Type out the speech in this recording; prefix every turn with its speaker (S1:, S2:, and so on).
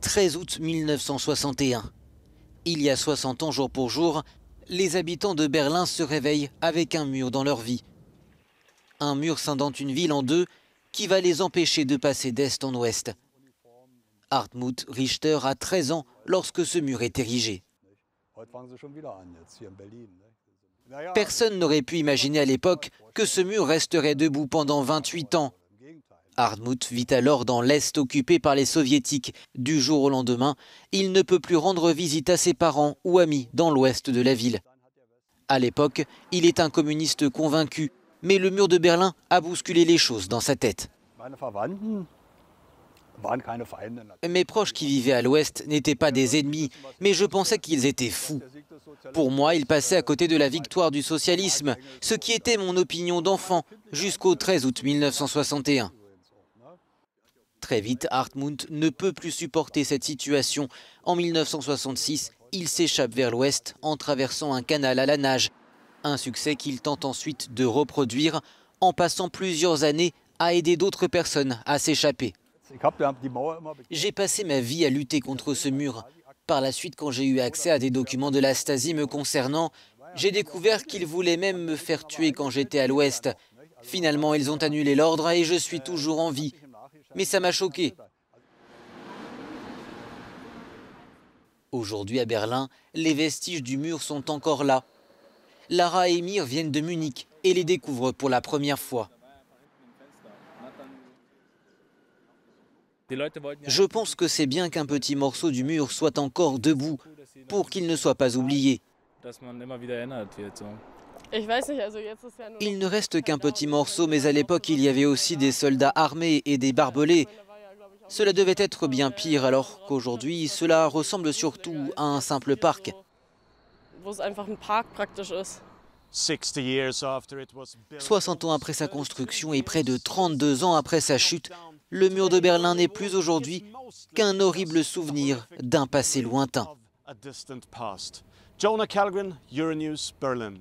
S1: 13 août 1961. Il y a 60 ans jour pour jour, les habitants de Berlin se réveillent avec un mur dans leur vie. Un mur scindant une ville en deux qui va les empêcher de passer d'est en ouest. Hartmut Richter a 13 ans lorsque ce mur est érigé. Personne n'aurait pu imaginer à l'époque que ce mur resterait debout pendant 28 ans. Hartmut vit alors dans l'Est occupé par les Soviétiques. Du jour au lendemain, il ne peut plus rendre visite à ses parents ou amis dans l'ouest de la ville. À l'époque, il est un communiste convaincu, mais le mur de Berlin a bousculé les choses dans sa tête. Mes proches qui vivaient à l'ouest n'étaient pas des ennemis, mais je pensais qu'ils étaient fous. Pour moi, ils passaient à côté de la victoire du socialisme, ce qui était mon opinion d'enfant, jusqu'au 13 août 1961. Très vite, Hartmut ne peut plus supporter cette situation. En 1966, il s'échappe vers l'ouest en traversant un canal à la nage. Un succès qu'il tente ensuite de reproduire en passant plusieurs années à aider d'autres personnes à s'échapper. J'ai passé ma vie à lutter contre ce mur. Par la suite, quand j'ai eu accès à des documents de la Stasi me concernant, j'ai découvert qu'ils voulaient même me faire tuer quand j'étais à l'ouest. Finalement, ils ont annulé l'ordre et je suis toujours en vie. Mais ça m'a choqué. Aujourd'hui à Berlin, les vestiges du mur sont encore là. Lara et Emir viennent de Munich et les découvrent pour la première fois. Je pense que c'est bien qu'un petit morceau du mur soit encore debout pour qu'il ne soit pas oublié. Il ne reste qu'un petit morceau, mais à l'époque, il y avait aussi des soldats armés et des barbelés. Cela devait être bien pire, alors qu'aujourd'hui, cela ressemble surtout à un simple parc. 60 ans après sa construction et près de 32 ans après sa chute, le mur de Berlin n'est plus aujourd'hui qu'un horrible souvenir d'un passé lointain.
S2: Jonah Kellgren, Euronews, Berlin.